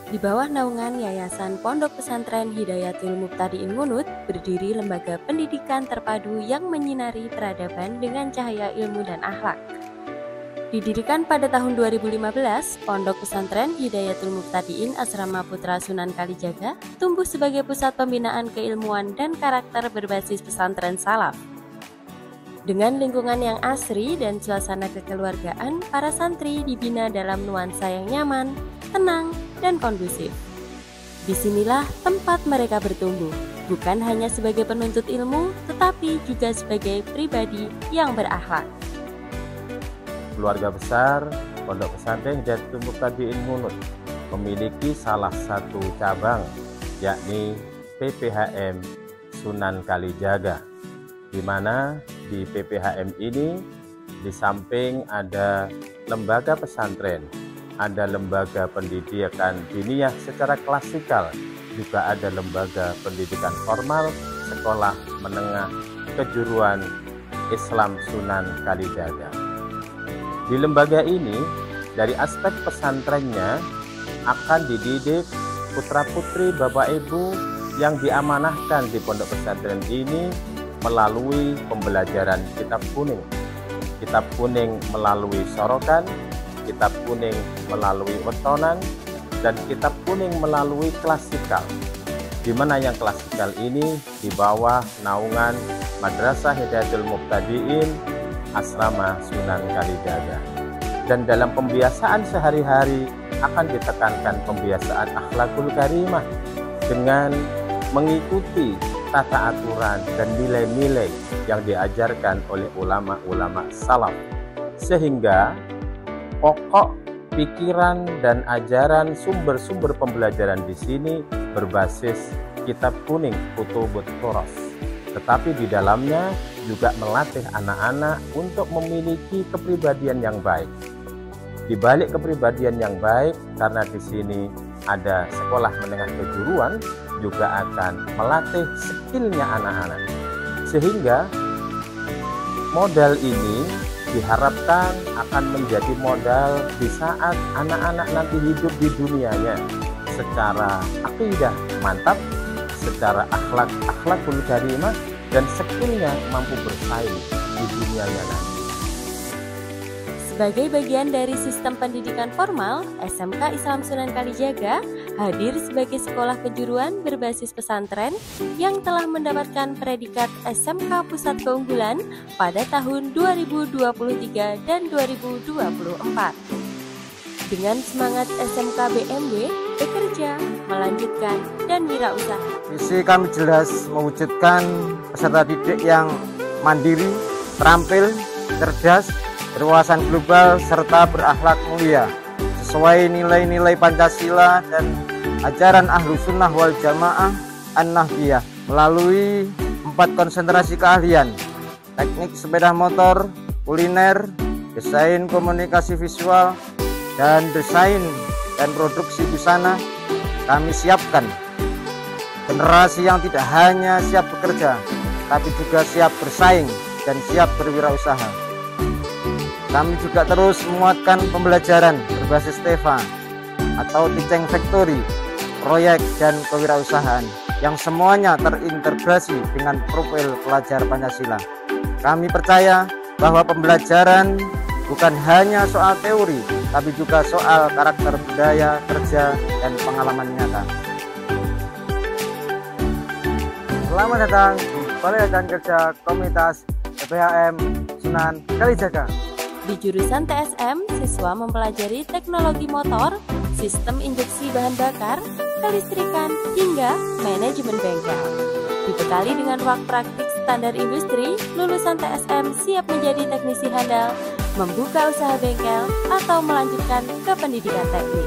Di bawah naungan Yayasan Pondok Pesantren Hidayatul Mubtadiin Ngunut, berdiri lembaga pendidikan terpadu yang menyinari peradaban dengan cahaya ilmu dan akhlak. Didirikan pada tahun 2015, Pondok Pesantren Hidayatul Mubtadiin Asrama Putra Sunan Kalijaga tumbuh sebagai pusat pembinaan keilmuan dan karakter berbasis pesantren salaf. Dengan lingkungan yang asri dan suasana kekeluargaan, para santri dibina dalam nuansa yang nyaman, tenang, dan kondusif. Disinilah tempat mereka bertumbuh, bukan hanya sebagai penuntut ilmu, tetapi juga sebagai pribadi yang berakhlak. Keluarga besar Pondok Pesantren Hidayatul Mubtadiin Ngunut memiliki salah satu cabang, yakni PPHM Sunan Kalijaga, di mana di PPHM ini di samping ada lembaga pesantren, ada lembaga pendidikan diniyah secara klasikal, juga ada lembaga pendidikan formal, sekolah menengah kejuruan Islam Sunan Kalijaga. Di lembaga ini, dari aspek pesantrennya akan dididik putra-putri Bapak Ibu yang diamanahkan di pondok pesantren ini melalui pembelajaran kitab kuning. Kitab kuning melalui sorokan, kitab kuning melalui wetonan, dan kitab kuning melalui klasikal. Di mana yang klasikal ini di bawah naungan Madrasah Hidayatul Mubtadiin Asrama Sunan Kalijaga. Dan dalam pembiasaan sehari-hari akan ditekankan pembiasaan akhlakul karimah dengan mengikuti tata aturan dan nilai-nilai yang diajarkan oleh ulama-ulama salaf, sehingga pokok pikiran dan ajaran sumber-sumber pembelajaran di sini berbasis kitab kuning Kutubut Turas, tetapi di dalamnya juga melatih anak-anak untuk memiliki kepribadian yang baik. Di balik kepribadian yang baik, karena di sini ada sekolah menengah kejuruan, juga akan melatih skillnya anak-anak. Sehingga modal ini diharapkan akan menjadi modal di saat anak-anak nanti hidup di dunianya secara akidah mantap, secara akhlakul karimah, dan skillnya mampu bersaing di dunianya nanti. Sebagai bagian dari sistem pendidikan formal, SMK Islam Sunan Kalijaga hadir sebagai sekolah kejuruan berbasis pesantren yang telah mendapatkan predikat SMK Pusat Keunggulan pada tahun 2023 dan 2024. Dengan semangat SMK BMW, bekerja, melanjutkan, dan wirausaha. Visi kami jelas mewujudkan peserta didik yang mandiri, terampil, cerdas, berwawasan global, serta berakhlak mulia, sesuai nilai-nilai Pancasila dan ajaran Ahlus Sunnah wal Jamaah An-Nahbiyah melalui 4 konsentrasi keahlian: teknik sepeda motor, kuliner, desain komunikasi visual, dan desain dan produksi busana. Kami siapkan generasi yang tidak hanya siap bekerja, tapi juga siap bersaing dan siap berwirausaha. Kami juga terus menguatkan pembelajaran berbasis TEFA atau Teaching Factory, proyek dan kewirausahaan yang semuanya terintegrasi dengan profil pelajar Pancasila. Kami percaya bahwa pembelajaran bukan hanya soal teori, tapi juga soal karakter budaya, kerja, dan pengalaman nyata. Selamat datang di Balai Latihan Kerja Komunitas PPHM Sunan Kalijaga. Di jurusan TSM, siswa mempelajari teknologi motor, sistem injeksi bahan bakar, kelistrikan, hingga manajemen bengkel. Dibekali dengan ruang praktik standar industri, lulusan TSM siap menjadi teknisi handal, membuka usaha bengkel, atau melanjutkan ke pendidikan teknik.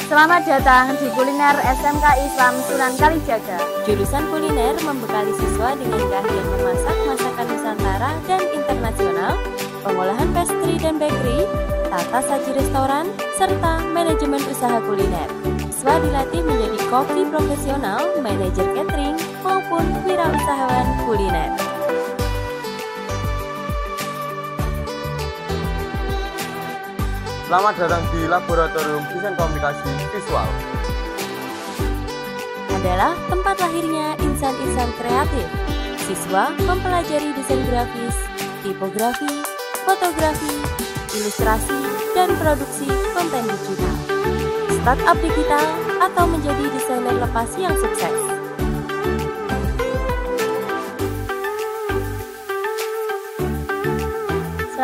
Selamat datang di Kuliner SMK Islam Sunan Kalijaga. Jurusan kuliner membekali siswa dengan keahlian memasak masakan Nusantara dan internasional, pengolahan pastry dan bakery, tata saji restoran, serta manajemen usaha kuliner. Siswa dilatih menjadi koki profesional, manajer catering, maupun wirausahawan kuliner. Selamat datang di Laboratorium Desain Komunikasi Visual. Adalah tempat lahirnya insan-insan kreatif. Siswa mempelajari desain grafis, tipografi, fotografi, ilustrasi, dan produksi konten digital, startup digital, atau menjadi desainer lepas yang sukses.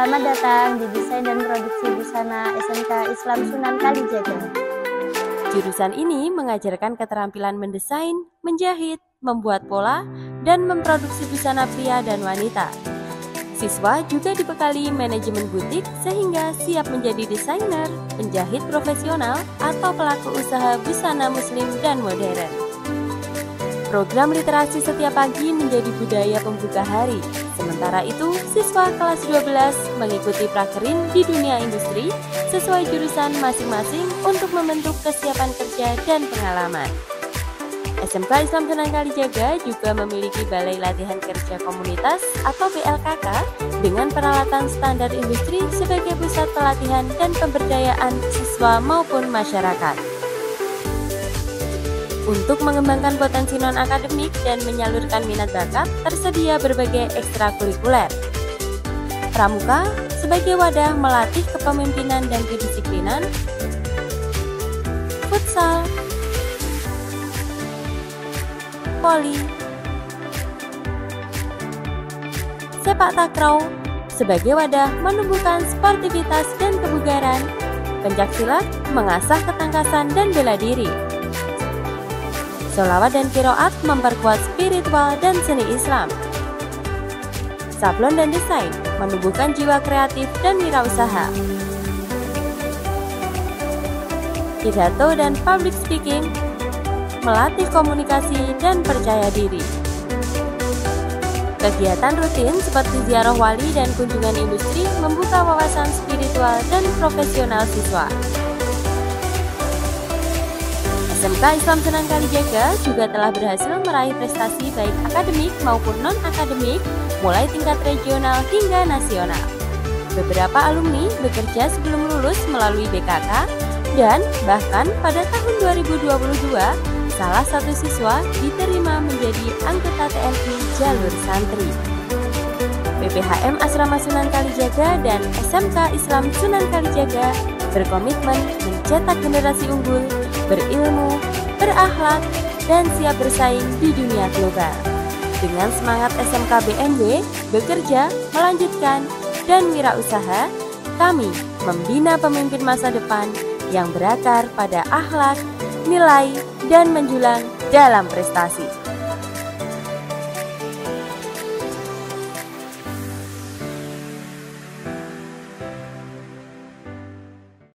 Selamat datang di Desain dan Produksi Busana SMK Islam Sunan Kalijaga. Jurusan ini mengajarkan keterampilan mendesain, menjahit, membuat pola, dan memproduksi busana pria dan wanita. Siswa juga dibekali manajemen butik sehingga siap menjadi desainer, penjahit profesional, atau pelaku usaha busana muslim dan modern. Program literasi setiap pagi menjadi budaya pembuka hari. Sementara itu, siswa kelas 12 mengikuti prakerin di dunia industri sesuai jurusan masing-masing untuk membentuk kesiapan kerja dan pengalaman. SMK Islam Sunan Kalijaga juga memiliki Balai Latihan Kerja Komunitas atau BLKK dengan peralatan standar industri sebagai pusat pelatihan dan pemberdayaan siswa maupun masyarakat. Untuk mengembangkan potensi non-akademik dan menyalurkan minat bakat, tersedia berbagai ekstrakurikuler. Pramuka sebagai wadah melatih kepemimpinan dan kedisiplinan, futsal, voli, sepak takraw sebagai wadah menumbuhkan sportivitas dan kebugaran, pencaksilat mengasah ketangkasan dan bela diri. Sholawat dan kiroat memperkuat spiritual dan seni Islam. Sablon dan desain menumbuhkan jiwa kreatif dan wirausaha. Pidato dan public speaking melatih komunikasi dan percaya diri. Kegiatan rutin seperti ziarah wali dan kunjungan industri membuka wawasan spiritual dan profesional siswa. SMK Islam Sunan Kalijaga juga telah berhasil meraih prestasi baik akademik maupun non-akademik, mulai tingkat regional hingga nasional. Beberapa alumni bekerja sebelum lulus melalui BKK, dan bahkan pada tahun 2022, salah satu siswa diterima menjadi anggota TNI jalur santri. PPHM Asrama Sunan Kalijaga dan SMK Islam Sunan Kalijaga berkomitmen mencetak generasi unggul, berilmu, berakhlak, dan siap bersaing di dunia global. Dengan semangat SMK BNW, bekerja, melanjutkan, dan wirausaha, kami membina pemimpin masa depan yang berakar pada akhlak, nilai, dan menjulang dalam prestasi.